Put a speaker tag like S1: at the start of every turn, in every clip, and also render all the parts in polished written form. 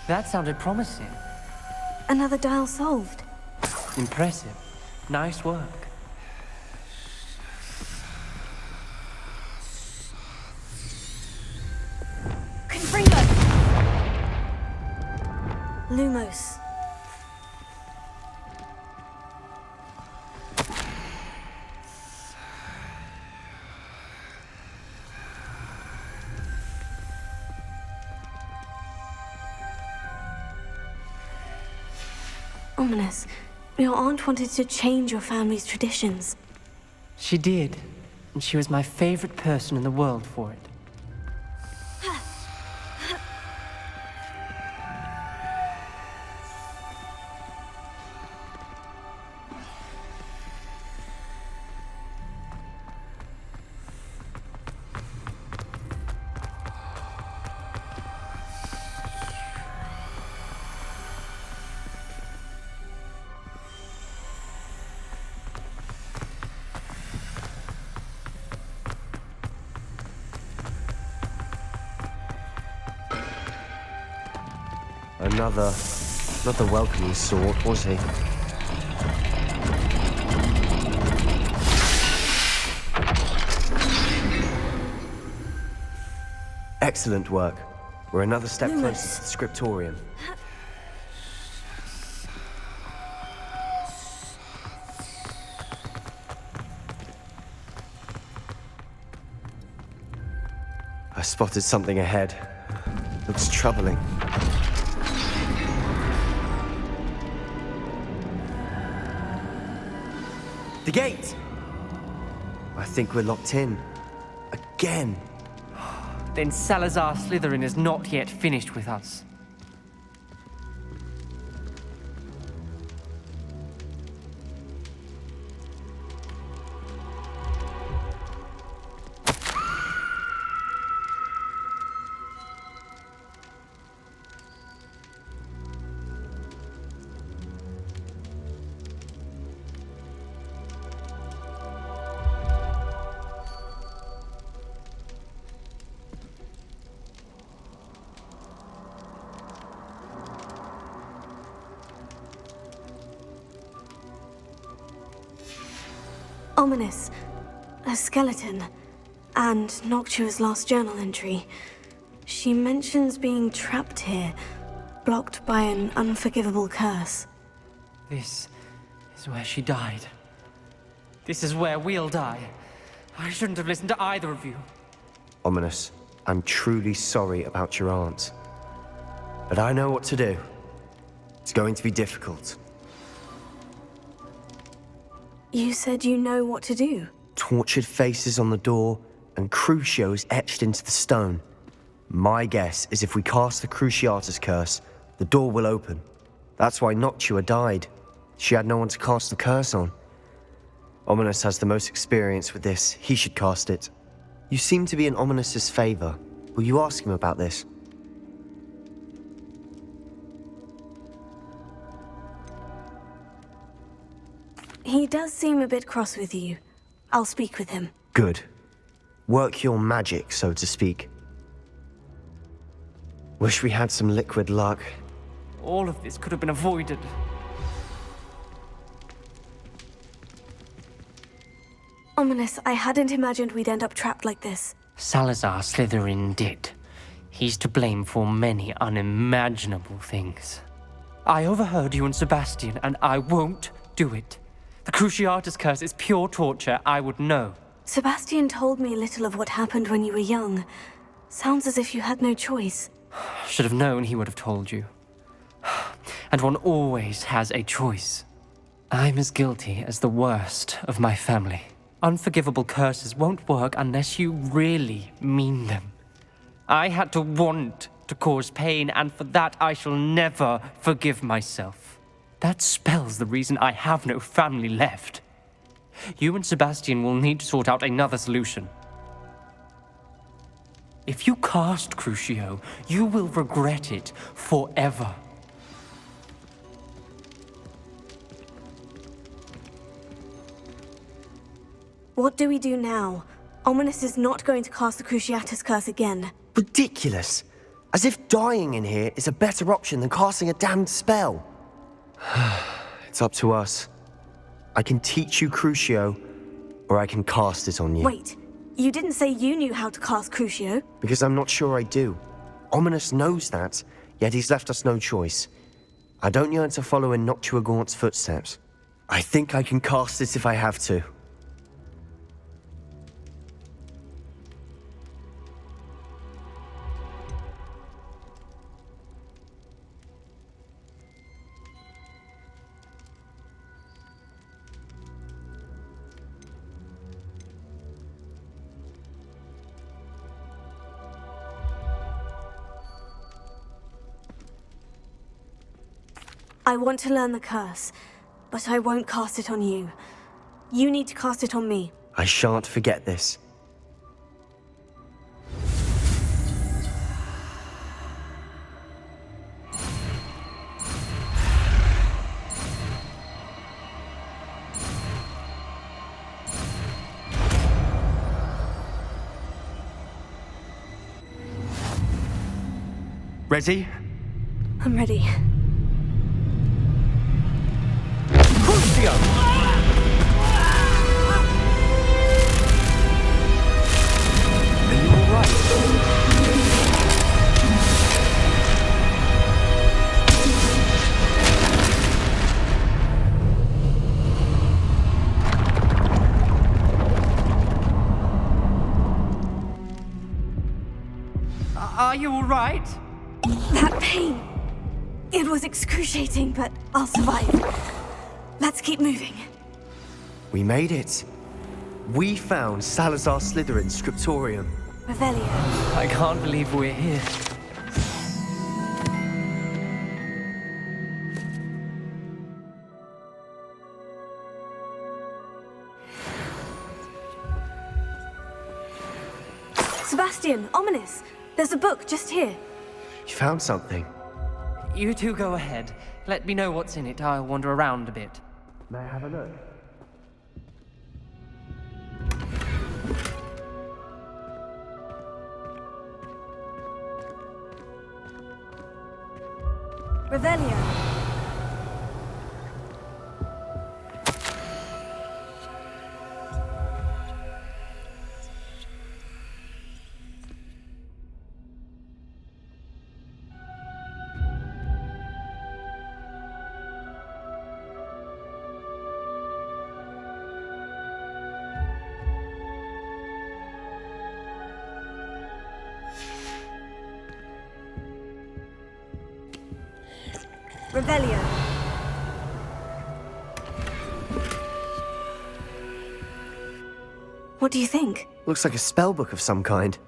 S1: That sounded promising.
S2: Another dial solved.
S1: Impressive. Nice work.
S2: Confringo! Lumos. Ominous. Your aunt wanted to change your family's traditions.
S1: She did, and she was my favorite person in the world for it.
S3: Another welcoming sort, was he? Excellent work. We're another step closer to the scriptorium. I spotted something ahead. Looks troubling. The gate! I think we're locked in. Again.
S1: Then Salazar Slytherin is not yet finished with us.
S2: Ominous. A skeleton. And Noctua's last journal entry. She mentions being trapped here, blocked by an unforgivable curse.
S1: This is where she died. This is where we'll die. I shouldn't have listened to either of you.
S3: Ominous, I'm truly sorry about your aunt. But I know what to do. It's going to be difficult.
S2: You said you know what to do.
S3: Tortured faces on the door, and Crucio is etched into the stone. My guess is if we cast the Cruciatus curse, the door will open. That's why Noctua died. She had no one to cast the curse on. Ominous has the most experience with this. He should cast it. You seem to be in Ominous's favor. Will you ask him about this?
S2: He does seem a bit cross with you. I'll speak with him.
S3: Good. Work your magic, so to speak. Wish we had some liquid luck.
S1: All of this could have been avoided.
S2: Ominous, I hadn't imagined we'd end up trapped like this.
S1: Salazar Slytherin did. He's to blame for many unimaginable things. I overheard you and Sebastian, and I won't do it. The Cruciatus curse is pure torture, I would know.
S2: Sebastian told me a little of what happened when you were young. Sounds as if you had no choice.
S1: Should have known he would have told you. And one always has a choice. I'm as guilty as the worst of my family. Unforgivable curses won't work unless you really mean them. I had to want to cause pain, and for that I shall never forgive myself. That spells the reason I have no family left. You and Sebastian will need to sort out another solution. If you cast Crucio, you will regret it forever.
S2: What do we do now? Ominous is not going to cast the Cruciatus curse again.
S3: Ridiculous! As if dying in here is a better option than casting a damned spell. It's up to us. I can teach you Crucio, or I can cast it on you.
S2: Wait, you didn't say you knew how to cast Crucio?
S3: Because I'm not sure I do. Ominous knows that, yet he's left us no choice. I don't yearn to follow in Noctua Gaunt's footsteps. I think I can cast it if I have to.
S2: I want to learn the curse, but I won't cast it on you. You need to cast it on me.
S3: I shan't forget this. Ready?
S2: I'm ready.
S3: Crucio! Are you alright?
S1: Are you all right?
S2: That pain! It was excruciating, but I'll survive. Let's keep moving.
S3: We made it. We found Salazar Slytherin's scriptorium.
S2: Revelio.
S1: I can't believe we're here.
S2: Sebastian, Ominous. There's a book just here.
S3: You found something.
S1: You two go ahead. Let me know what's in it. I'll wander around a bit.
S3: May I have a look?
S2: Revelio. Revelio. What do you think?
S3: Looks like a spellbook of some kind.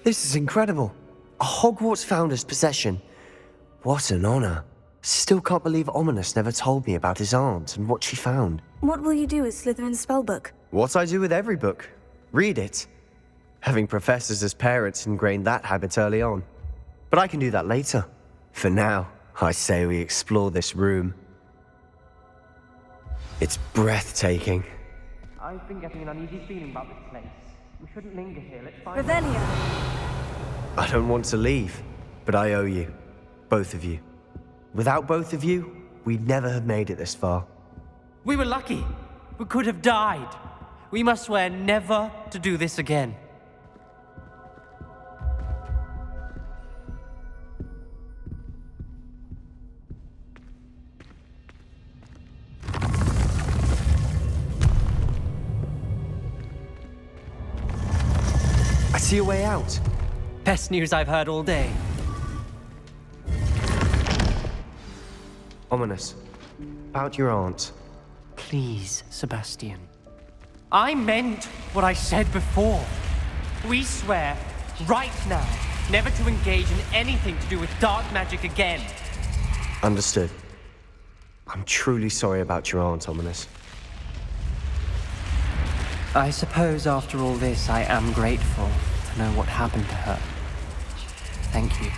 S3: This is incredible. A Hogwarts founder's possession. What an honor. Still can't believe Ominous never told me about his aunt and what she found.
S2: What will you do with Slytherin's spellbook?
S3: What I do with every book. Read it. Having professors as parents ingrained that habit early on. But I can do that later. For now, I say we explore this room. It's breathtaking.
S1: I've been getting an uneasy feeling about this place. We shouldn't linger here. Let's find...
S2: Revelio.
S3: I don't want to leave, but I owe you. Both of you. Without both of you, we'd never have made it this far.
S1: We were lucky. We could have died. We must swear never to do this again.
S3: I see a way out.
S1: Best news I've heard all day.
S3: Ominous. About your aunt.
S1: Please, Sebastian. I meant what I said before. We swear, right now, never to engage in anything to do with dark magic again.
S3: Understood. I'm truly sorry about your aunt, Ominous.
S1: I suppose after all this, I am grateful to know what happened to her. Thank you.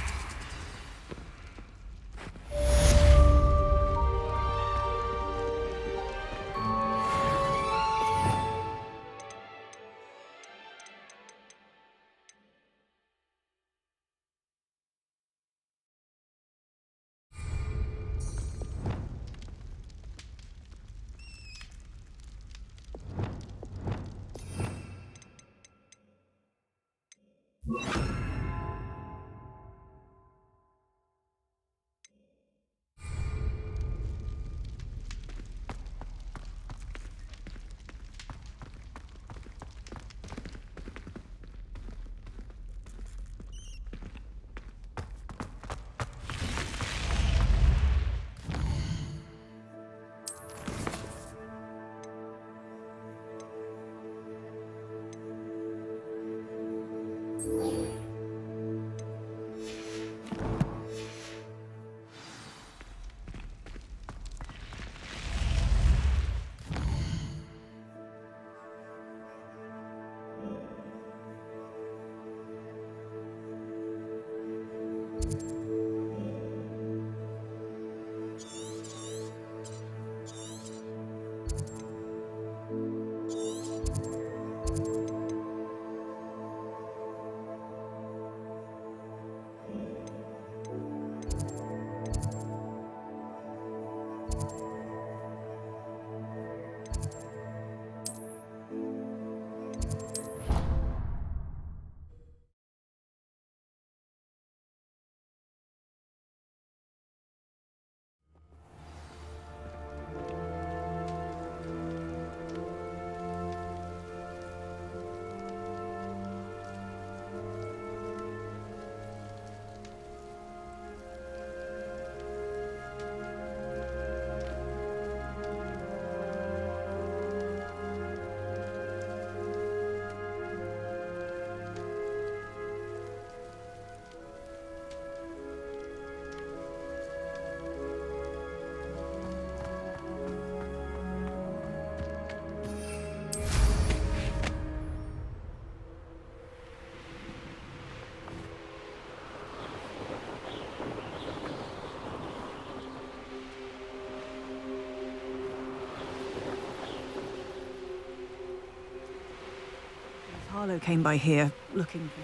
S4: Harlow came by here, looking for...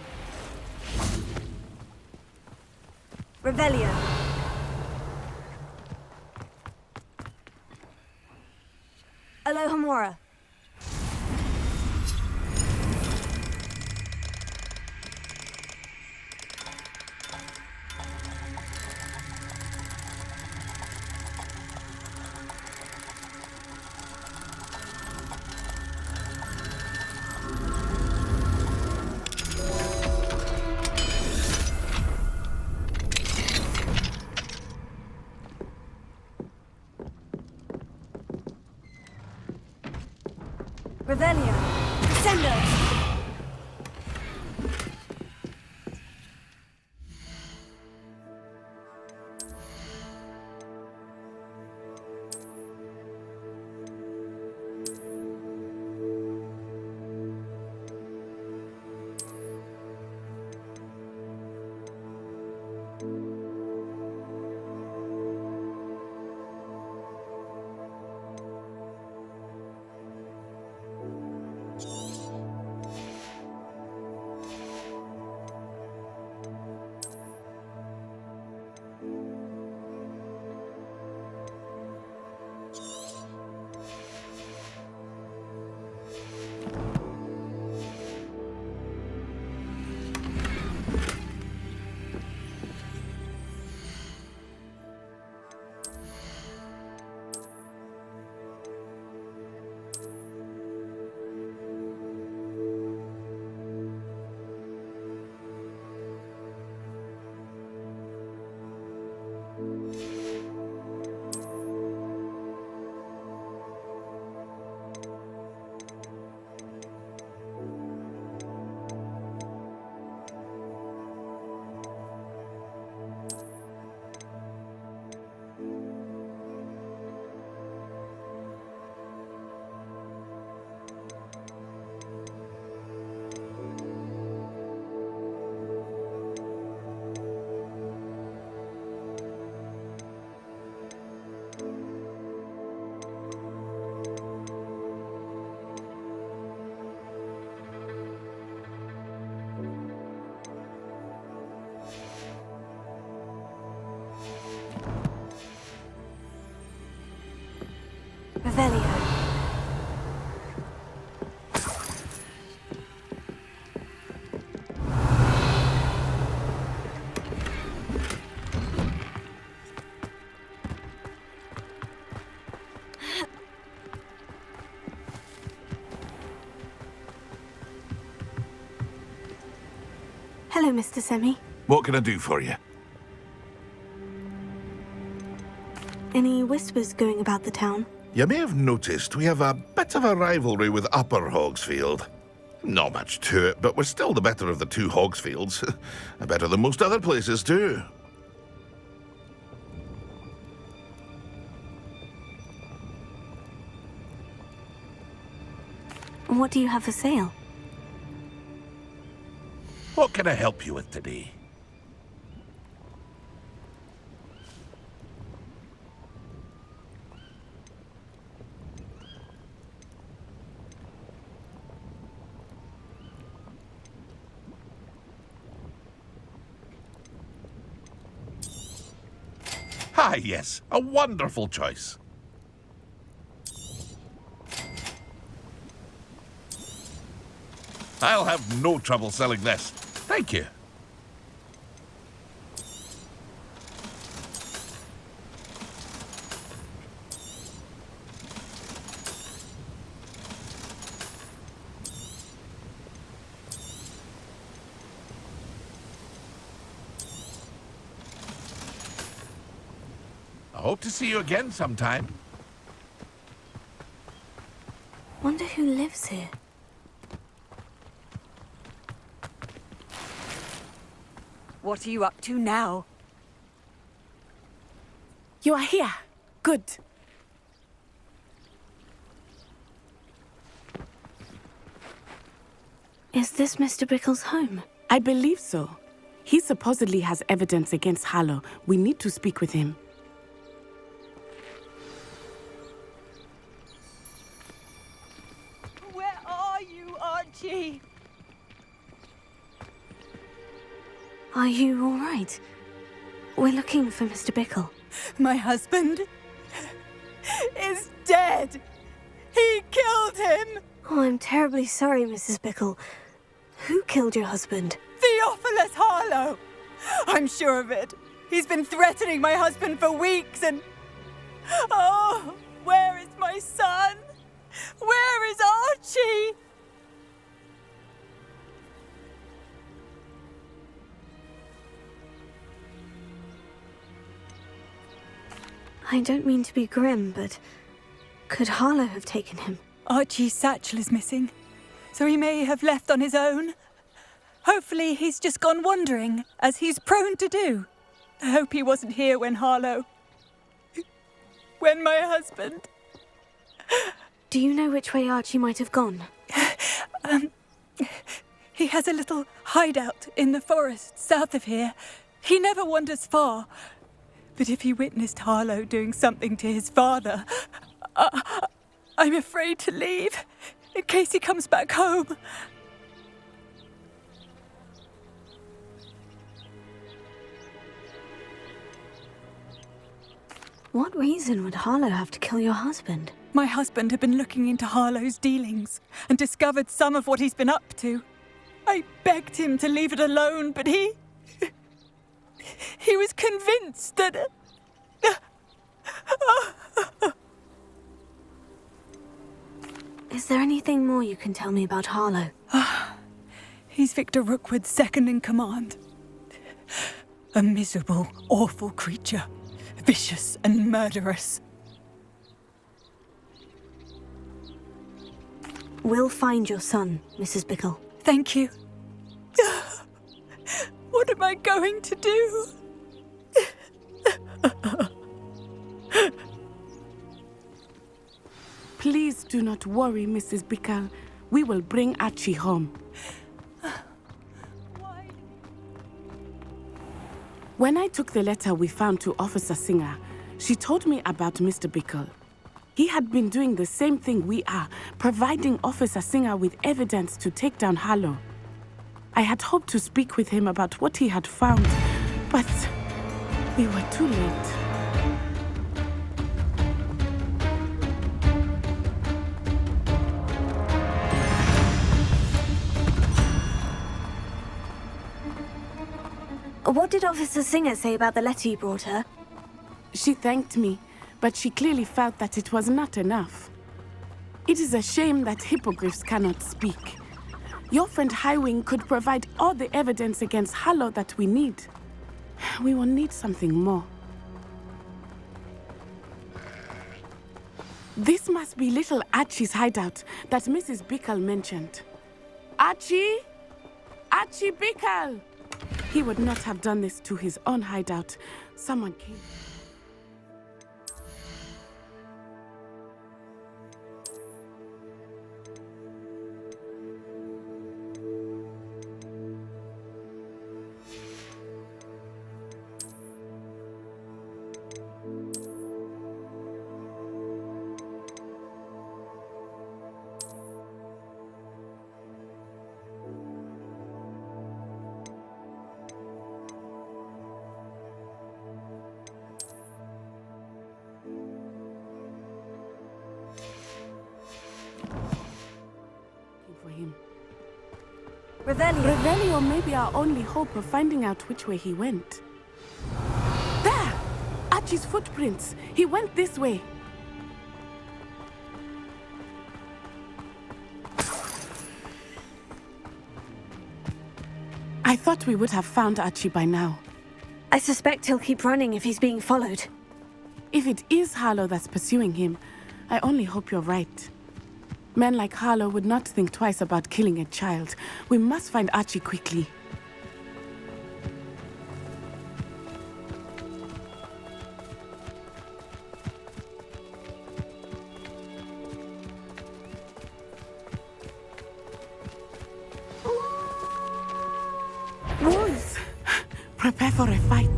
S2: Revelio. Alohomora. Revelio. Descendo. Revelio. Hello, Mr. Semi.
S5: What can I do for you?
S2: Any whispers going about the town?
S5: You may have noticed we have a bit of a rivalry with Upper Hogsfield. Not much to it, but we're still the better of the two Hogsfields. Better than most other places, too.
S2: What do you have for sale?
S5: What can I help you with today? Ah, yes, a wonderful choice. I'll have no trouble selling this. Thank you. I hope to see you again sometime.
S2: Wonder who lives here.
S4: What are you up to now?
S6: You are here. Good.
S2: Is this Mr. Bickle's home?
S6: I believe so. He supposedly has evidence against Harlow. We need to speak with him.
S4: Where are you, Archie?
S2: Are you all right? We're looking for Mr. Bickle.
S4: My husband is dead. He killed him.
S2: Oh, I'm terribly sorry, Mrs. Bickle. Who killed your husband?
S4: Theophilus Harlow. I'm sure of it. He's been threatening my husband for weeks and... Oh, where is my son? Where is Archie?
S2: I don't mean to be grim, but could Harlow have taken him?
S4: Archie's satchel is missing, so he may have left on his own. Hopefully he's just gone wandering, as he's prone to do. I hope he wasn't here when when my husband...
S2: Do you know which way Archie might have gone?
S4: He has a little hideout in the forest south of here. He never wanders far. But if he witnessed Harlow doing something to his father, I'm afraid to leave, in case he comes back home.
S2: What reason would Harlow have to kill your husband?
S4: My husband had been looking into Harlow's dealings and discovered some of what he's been up to. I begged him to leave it alone, but he was convinced that...
S2: Is there anything more you can tell me about Harlow?
S4: He's Victor Rookwood's second in command. A miserable, awful creature. Vicious and murderous.
S2: We'll find your son, Mrs. Bickle.
S4: Thank you. What am I going to do?
S6: Please do not worry, Mrs. Bickle. We will bring Archie home.
S4: Why?
S6: When I took the letter we found to Officer Singer, she told me about Mr. Bickle. He had been doing the same thing we are, providing Officer Singer with evidence to take down Harlow. I had hoped to speak with him about what he had found, but we were too late.
S2: What did Officer Singer say about the letter you brought her?
S6: She thanked me, but she clearly felt that it was not enough. It is a shame that hippogriffs cannot speak. Your friend Highwing could provide all the evidence against Harlow that we need. We will need something more. This must be little Archie's hideout that Mrs. Bickle mentioned. Archie? Archie Bickle! He would not have done this to his own hideout. Someone came. For him.
S2: Revelio.
S6: Revelio may be our only hope of finding out which way he went. There! Archie's footprints. He went this way. I thought we would have found Archie by now.
S2: I suspect he'll keep running if he's being followed.
S6: If it is Harlow that's pursuing him, I only hope you're right. Men like Harlow would not think twice about killing a child. We must find Archie quickly. Wolves! Prepare for a fight.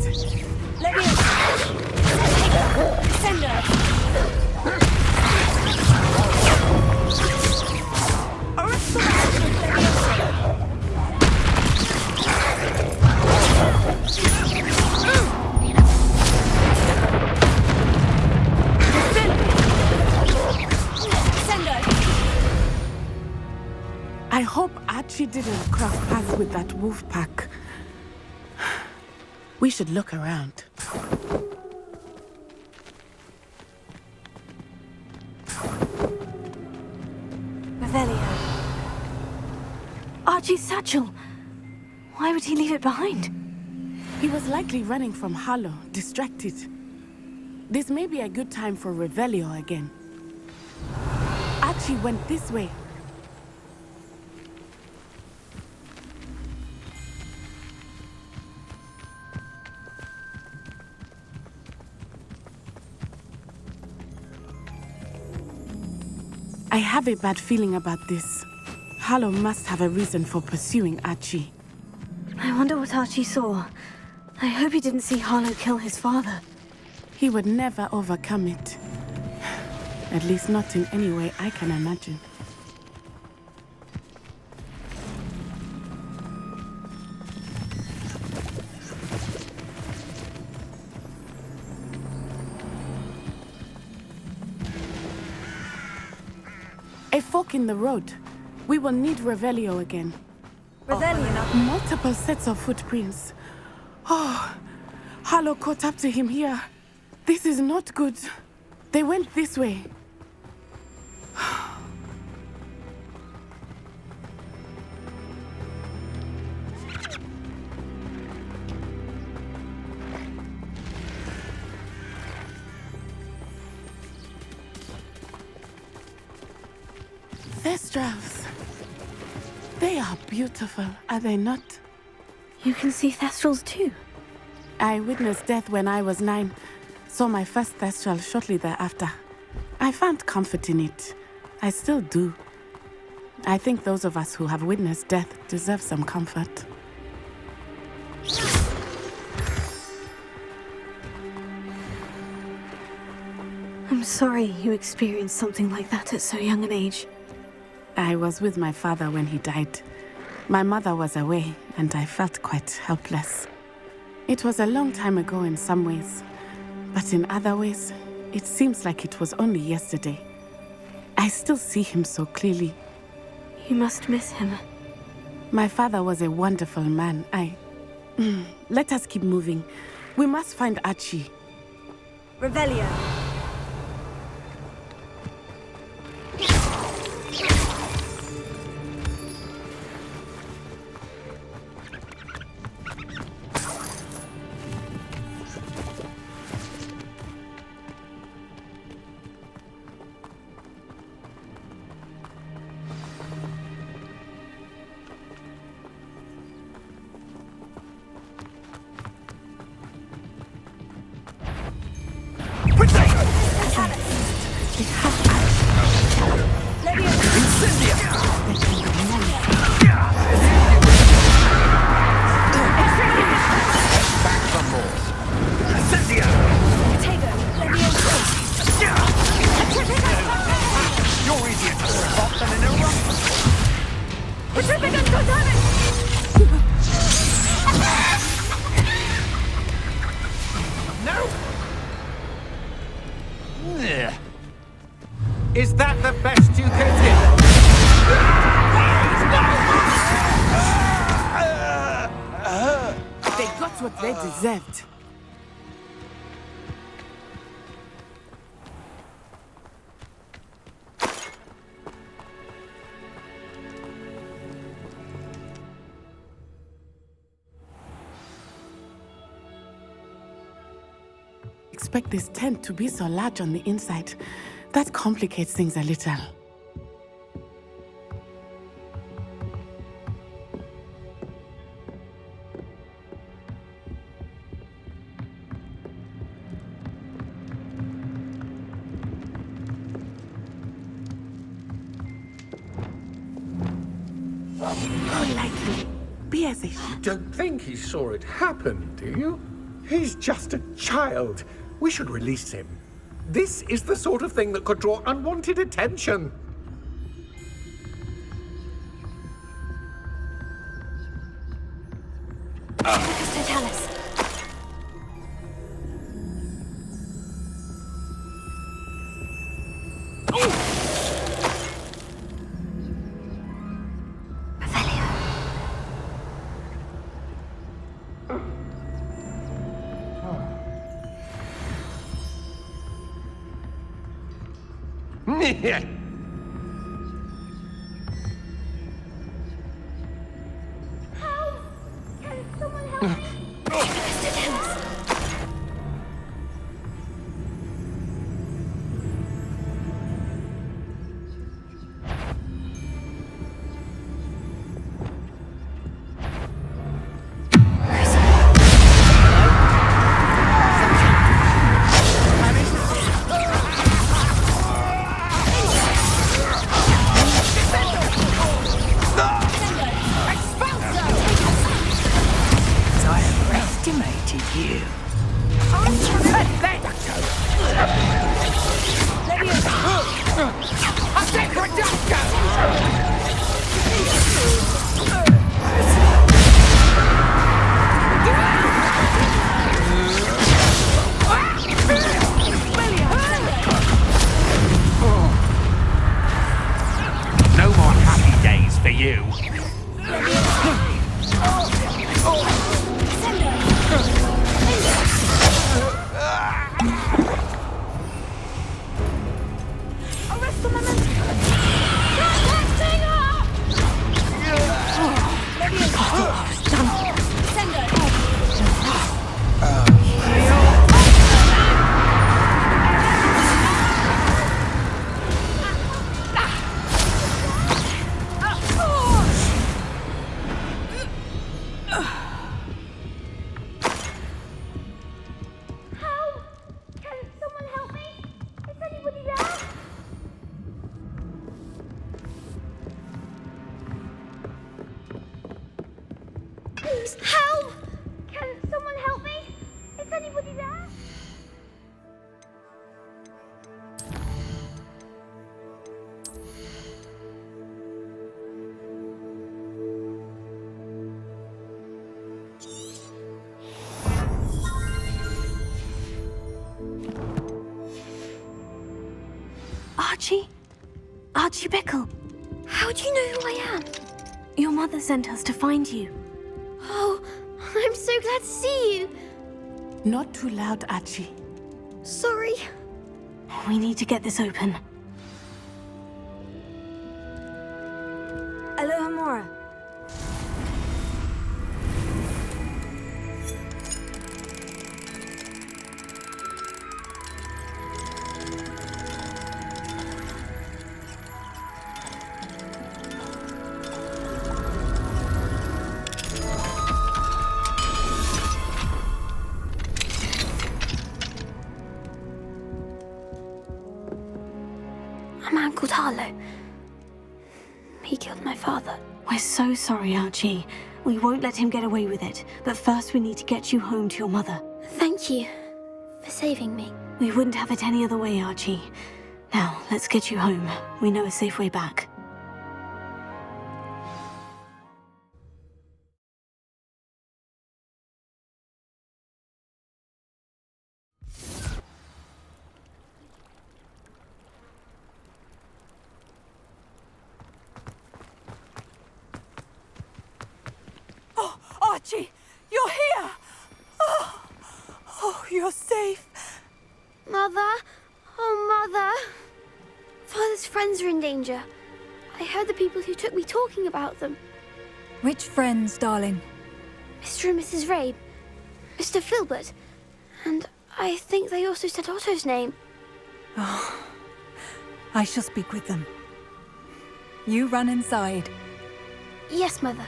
S6: I hope Archie didn't cross paths with that wolf pack. We should look around.
S2: Revelio. Archie's satchel. Why would he leave it behind?
S6: He was likely running from Harlow, distracted. This may be a good time for Revelio again. Archie went this way. I have a bad feeling about this. Harlow must have a reason for pursuing Archie.
S2: I wonder what Archie saw. I hope he didn't see Harlow kill his father.
S6: He would never overcome it. At least not in any way I can imagine. A fork in the road. We will need Revelio again.
S2: Revelio.
S6: Multiple sets of footprints. Oh, Harlow caught up to him here. This is not good. They went this way. Thestrals. They are beautiful, are they not?
S2: You can see Thestrals too.
S6: I witnessed death when I was 9. Saw my first Thestral shortly thereafter. I found comfort in it. I still do. I think those of us who have witnessed death deserve some comfort.
S2: I'm sorry you experienced something like that at so young an age.
S6: I was with my father when he died. My mother was away, and I felt quite helpless. It was a long time ago in some ways, but in other ways, it seems like it was only yesterday. I still see him so clearly.
S2: You must miss him.
S6: My father was a wonderful man. Let us keep moving. We must find Archie.
S2: Revelio.
S7: best you can do.
S6: They got what they deserved. Expect this tent to be so large on the inside. That complicates things a little. Politely. Be as if.
S7: You don't think he saw it happen, do you? He's just a child. We should release him. This is the sort of thing that could draw unwanted attention.
S2: Mr. Tallis.
S7: No more happy days for you.
S8: Help! Can someone help me? Is anybody there?
S2: Archie? Archie Bickle.
S8: How do you know who I am?
S2: Your mother sent us to find you.
S8: Oh, I'm so glad to see you.
S6: Not too loud, Archie.
S8: Sorry.
S2: We need to get this open. Aloha Mora.
S8: A man called Harlow. He killed my father.
S2: We're so sorry, Archie. We won't let him get away with it. But first we need to get you home to your mother.
S8: Thank you for saving me.
S2: We wouldn't have it any other way, Archie. Now, let's get you home. We know a safe way back.
S8: danger. I heard the people who took me talking about them.
S4: Which friends, darling?
S8: Mr. and Mrs. Rabe, Mr. Filbert, and I think they also said Otto's name.
S4: I shall speak with them. You run inside.
S8: Yes, Mother.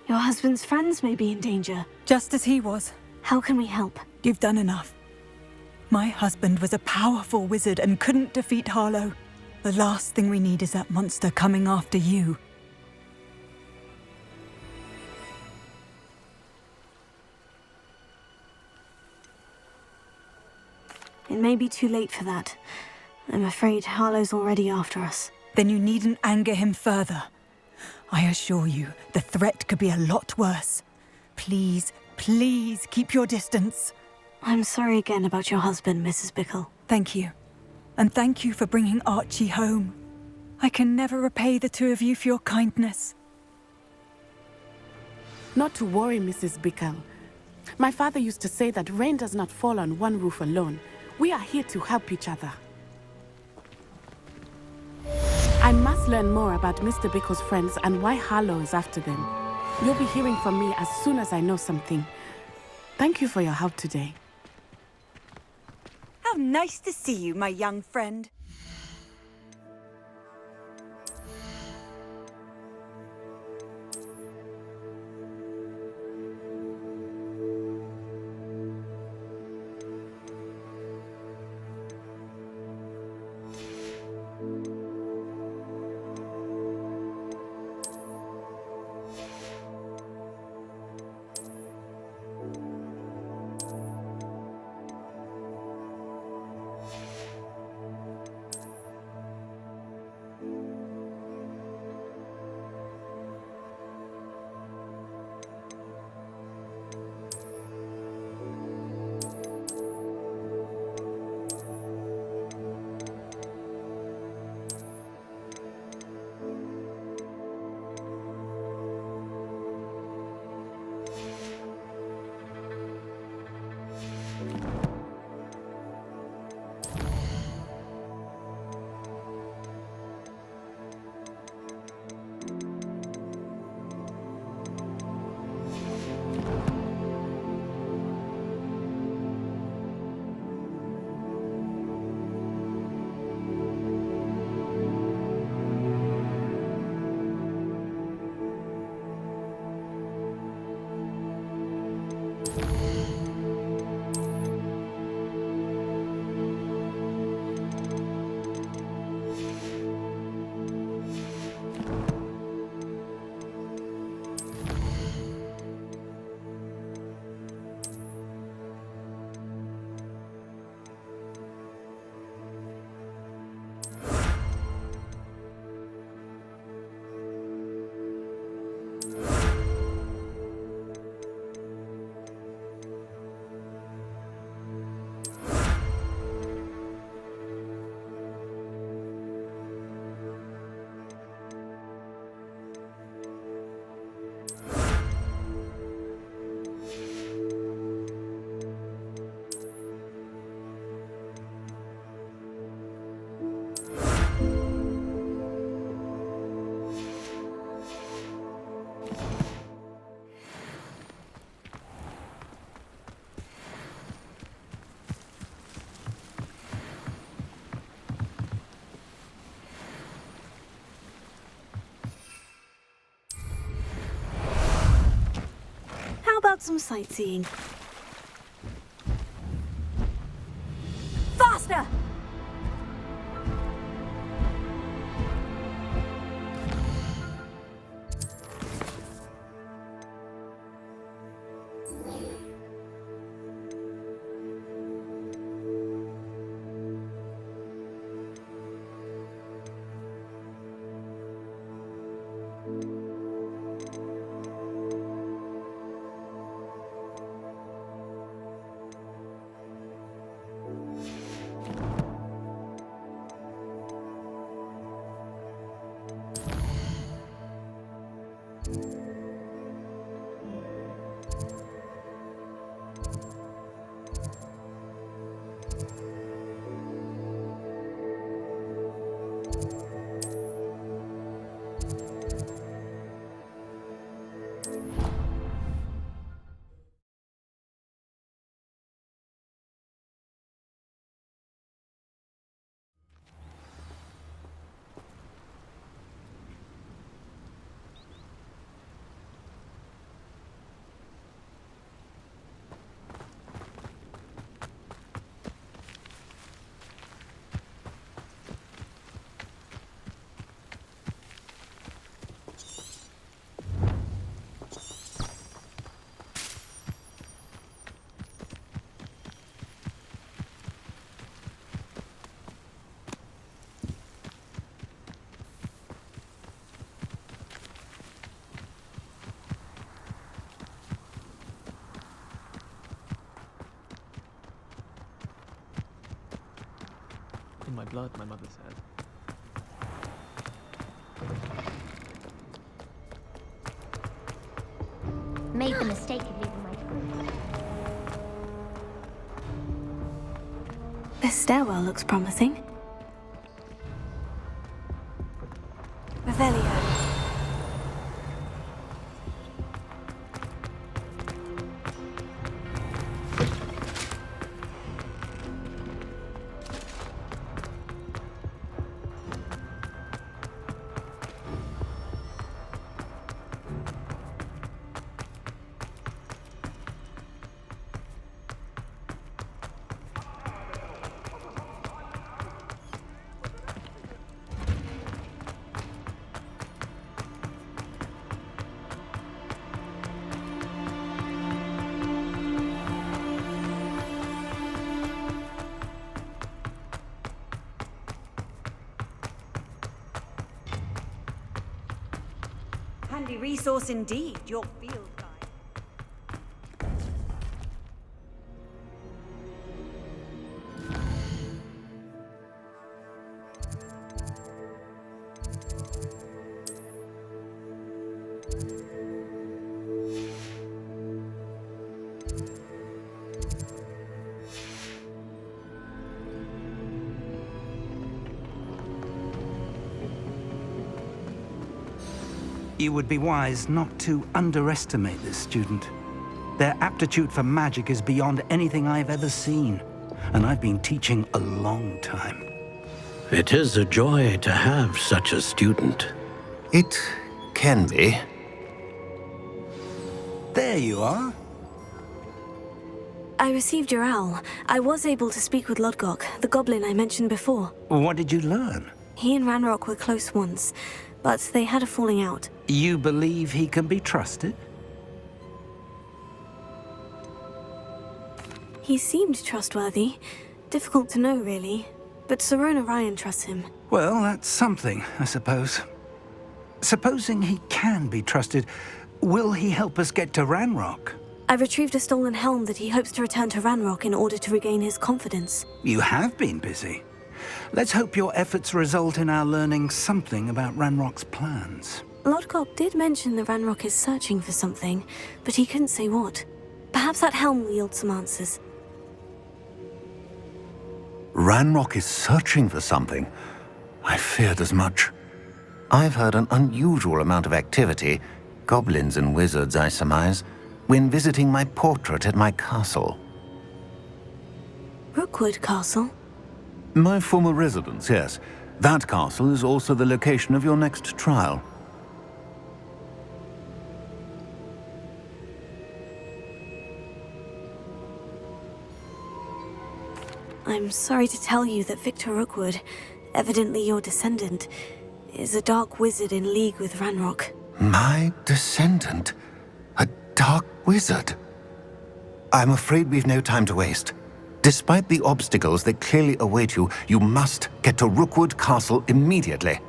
S2: Your husband's friends may be in danger.
S4: Just as he was.
S2: How can we help?
S4: You've done enough. My husband was a powerful wizard and couldn't defeat Harlow. The last thing we need is that monster coming after you.
S2: It may be too late for that. I'm afraid Harlow's already after us.
S4: Then you needn't anger him further. I assure you, the threat could be a lot worse. Please, please keep your distance.
S2: I'm sorry again about your husband, Mrs. Bickle.
S4: Thank you. And thank you for bringing Archie home. I can never repay the two of you for your kindness.
S6: Not to worry, Mrs. Bickle. My father used to say that rain does not fall on one roof alone. We are here to help each other. I must learn more about Mr. Bickle's friends and why Harlow is after them. You'll be hearing from me as soon as I know something. Thank you for your help today.
S4: How nice to see you, my young friend.
S2: Some sightseeing.
S4: Faster!
S9: in my blood, my mother said.
S8: Made the mistake of leaving my group.
S2: This stairwell looks promising. Revelio.
S10: Handy resource indeed, your field guide.
S11: You would be wise not to underestimate this student. Their aptitude for magic is beyond anything I've ever seen, and I've been teaching a long time.
S12: It is a joy to have such a student.
S13: It can be.
S11: There you are.
S2: I received your owl. I was able to speak with Lodgok, the goblin I mentioned before.
S11: What did you learn?
S2: He and Ranrock were close once, but they had a falling out.
S11: You believe he can be trusted?
S2: He seemed trustworthy. Difficult to know, really. But Sirona Ryan trusts him.
S11: Well, that's something, I suppose. Supposing he can be trusted, will he help us get to Ranrock?
S2: I've retrieved a stolen helm that he hopes to return to Ranrock in order to regain his confidence.
S11: You have been busy. Let's hope your efforts result in our learning something about Ranrock's plans.
S2: Lodgok did mention that Ranrock is searching for something, but he couldn't say what. Perhaps that helm will yield some answers.
S13: Ranrock is searching for something. I feared as much. I've heard an unusual amount of activity, goblins and wizards, I surmise, when visiting my portrait at my castle.
S2: Rookwood Castle?
S13: My former residence, yes. That castle is also the location of your next trial.
S2: I'm sorry to tell you that Victor Rookwood, evidently your descendant, is a dark wizard in league with Ranrock.
S13: My descendant? A dark wizard? I'm afraid we've no time to waste. Despite the obstacles that clearly await you, you must get to Rookwood Castle immediately.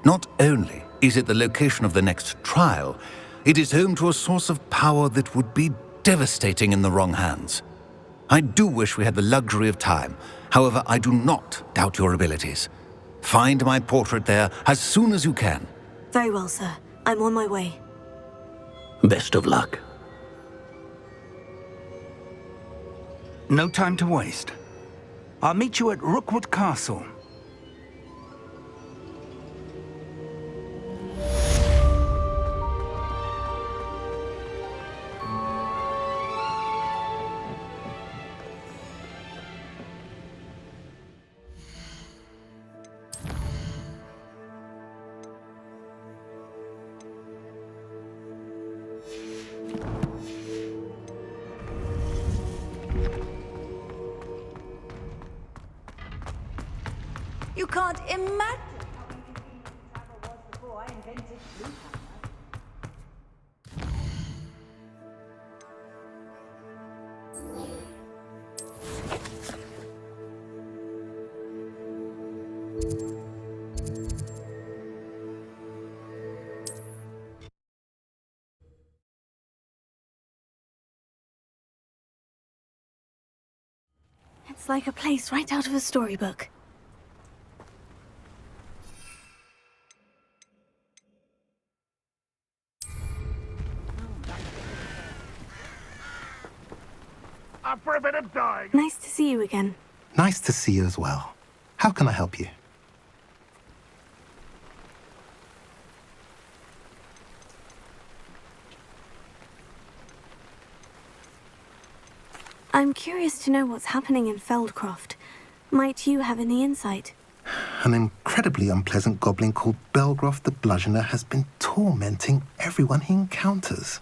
S13: Not only is it the location of the next trial, it is home to a source of power that would be devastating in the wrong hands. I do wish we had the luxury of time. However, I do not doubt your abilities. Find my portrait there as soon as you can.
S2: Very well, sir. I'm on my way.
S12: Best of luck.
S11: No time to waste. I'll meet you at Rookwood Castle.
S10: You can't imagine how inconvenient travel was before I invented blue
S2: It's like a place right out of a storybook.
S5: Up for a bit of dying.
S2: Nice to see you again.
S13: Nice to see you as well. How can I help you?
S2: I'm curious to know what's happening in Feldcroft. Might you have any insight?
S13: An incredibly unpleasant goblin called Belgroth the Bludgeoner has been tormenting everyone he encounters.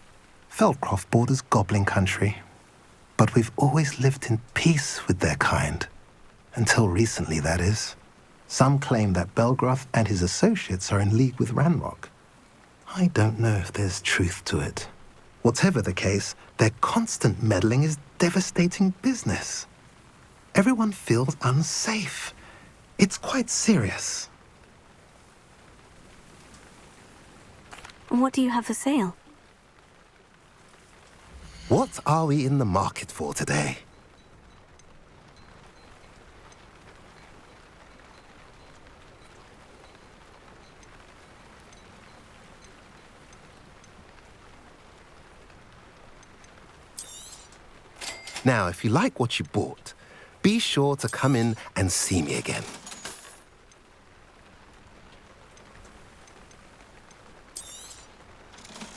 S13: Feldcroft borders goblin country, but we've always lived in peace with their kind. Until recently, that is. Some claim that Belgroth and his associates are in league with Ranrock. I don't know if there's truth to it. Whatever the case, their constant meddling is devastating business. Everyone feels unsafe. It's quite serious.
S2: What do you have for sale?
S13: What are we in the market for today? Now, if you like what you bought, be sure to come in and see me again.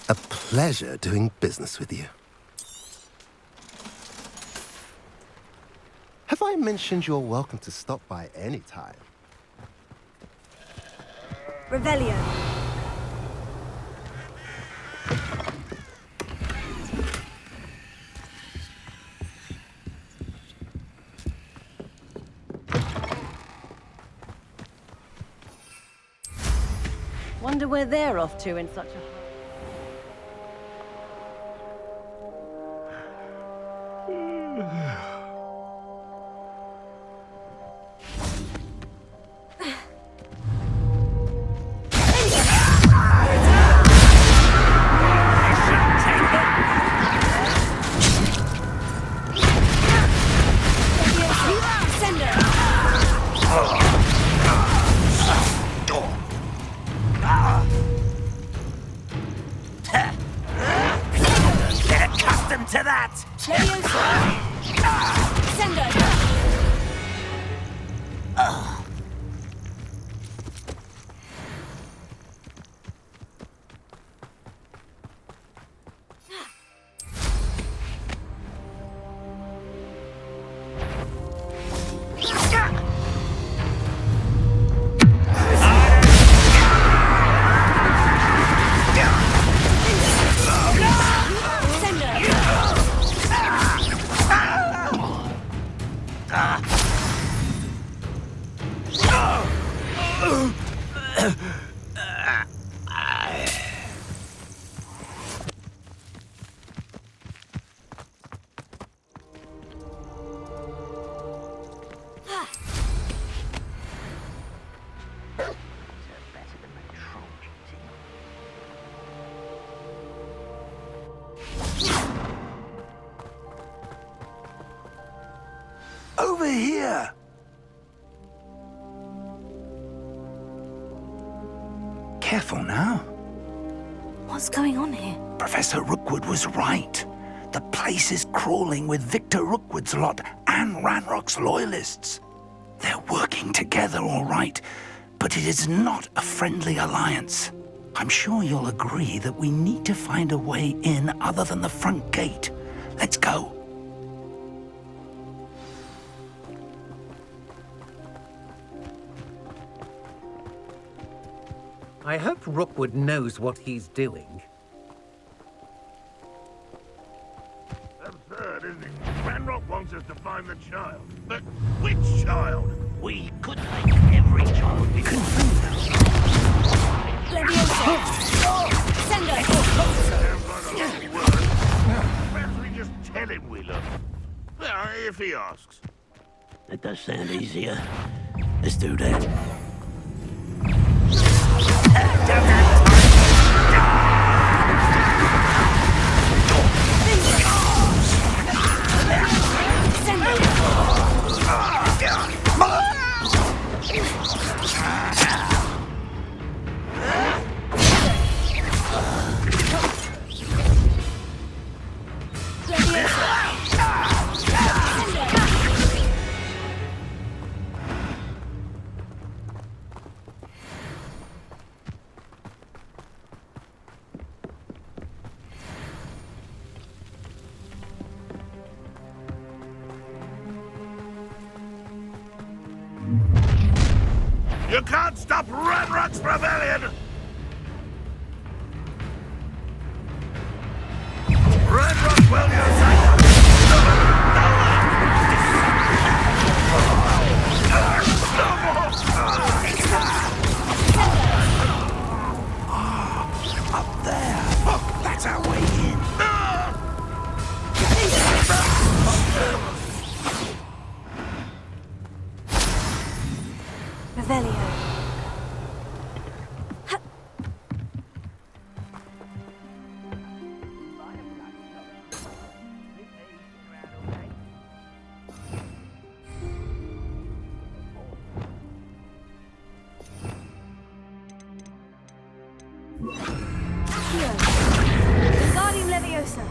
S13: A pleasure doing business with you. Have I mentioned you're welcome to stop by any time?
S2: Revelio.
S10: Wonder where they're off to in such a...
S11: Over here! Careful now.
S2: What's going on here?
S11: Professor Rookwood was right. The place is crawling with Victor Rookwood's lot and Ranrock's loyalists. They're working together, all right, but it is not a friendly alliance. I'm sure you'll agree that we need to find a way in other than the front gate. Let's go.
S7: I hope Rookwood knows what he's doing.
S5: Absurd, isn't it? Ranrock wants us to find the child. But which child?
S12: We could make every child be
S5: Perhaps we just tell him we love him. Well, if he asks.
S12: That does sound easier. Let's do that.
S5: You can't stop Ranrock's rebellion! Ranrock will unite!
S11: Up there! That's our way in!
S2: Revelio. Guardian Leviosa.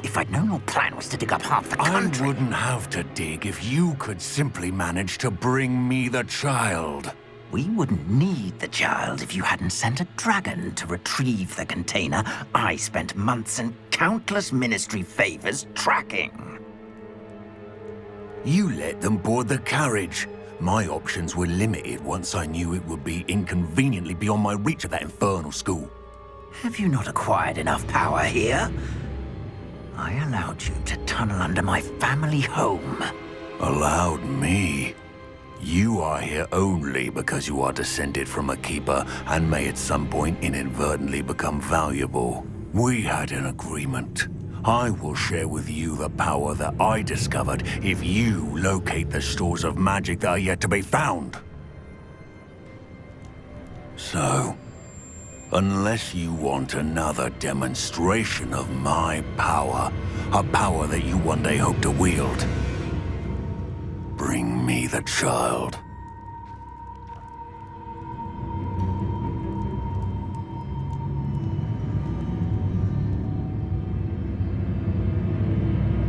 S11: If I'd known your plan was to dig up half the
S9: I
S11: country...
S9: wouldn't have to dig if you could simply manage to bring me the child.
S11: We wouldn't need the child if you hadn't sent a dragon to retrieve the container I spent months and countless ministry favors tracking.
S9: You let them board the carriage. My options were limited once I knew it would be inconveniently beyond my reach at that infernal school.
S11: Have you not acquired enough power here? I allowed you to tunnel under my family home.
S9: Allowed me? You are here only because you are descended from a keeper and may at some point inadvertently become valuable. We had an agreement. I will share with you the power that I discovered if you locate the stores of magic that are yet to be found. So, unless you want another demonstration of my power, a power that you one day hope to wield, bring me the child.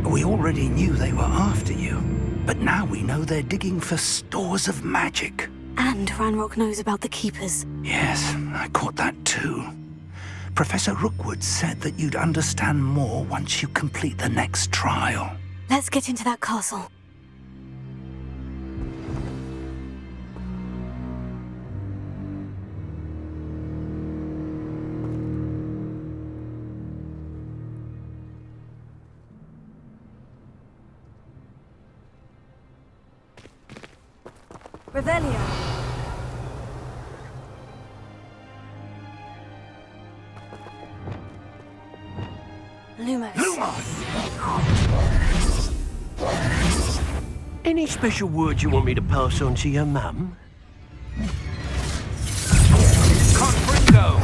S11: We already knew they were after you, but now we know they're digging for stores of magic.
S2: And Ranrock knows about the Keepers.
S11: Yes, I caught that too. Professor Rookwood said that you'd understand more once you complete the next trial.
S2: Let's get into that castle. Revelio. Lumos.
S14: Any special words you want me to pass on to your mum?
S11: Confringo!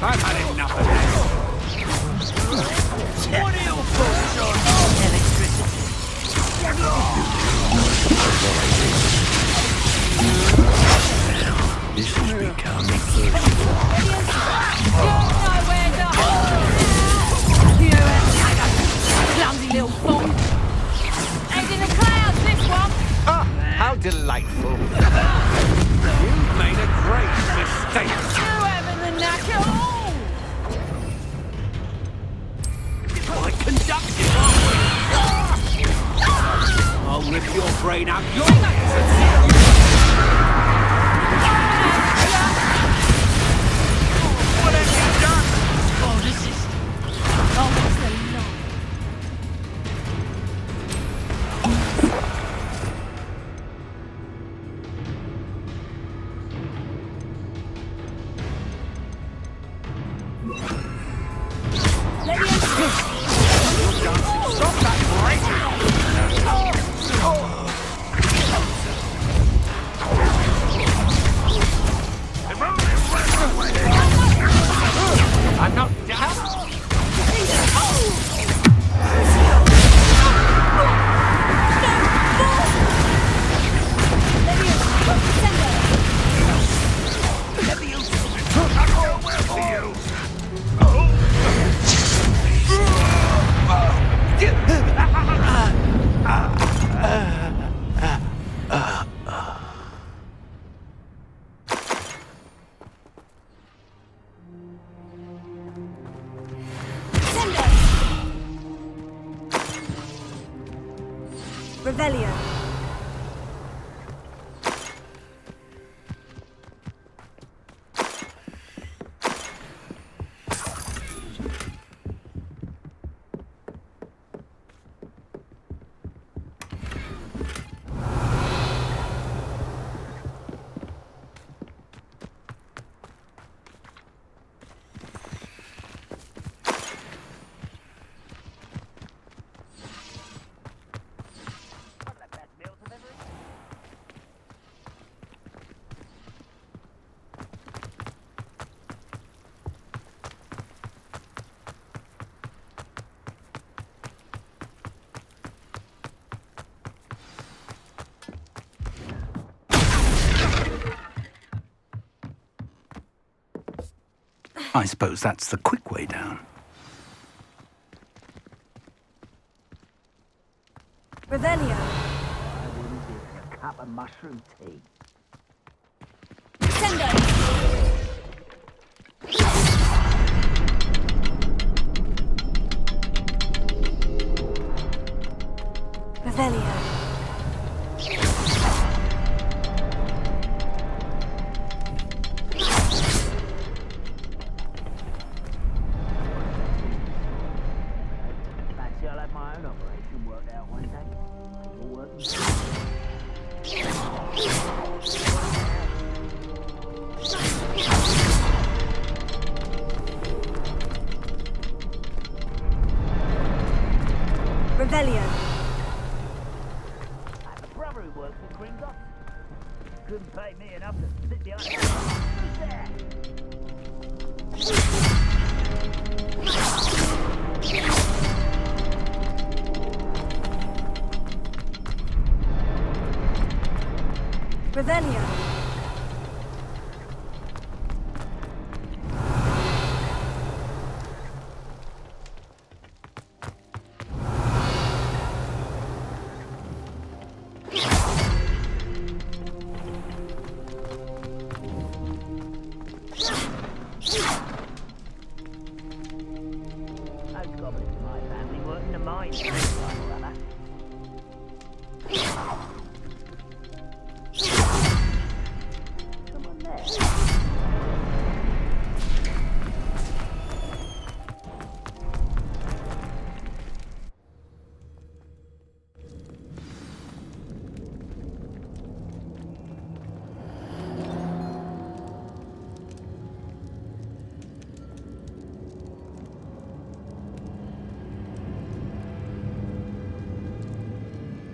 S15: I've had enough of this. What are your thoughts on electricity?
S14: This has become personal.
S10: Clumsy little fool. He's in the clouds, this one.
S15: Ah, how delightful. You've made a great mistake.
S10: You having the knack at all?
S15: Quite conductive, aren't we? I'll rip your brain out your legs. What have you done?
S10: Oh, this is... Oh, what's the lot?
S15: Stop that breaking!
S2: Revelio.
S11: I suppose that's the quick way down.
S2: Revelio.
S15: A cup of mushroom tea.
S2: Revelio.
S15: Fancy I'll have my own operation worked out one day. All working.
S2: Revelio.
S15: I have a brother who works at Gringotts. Couldn't pay me enough to sit behind the Who's there?
S2: Revelio.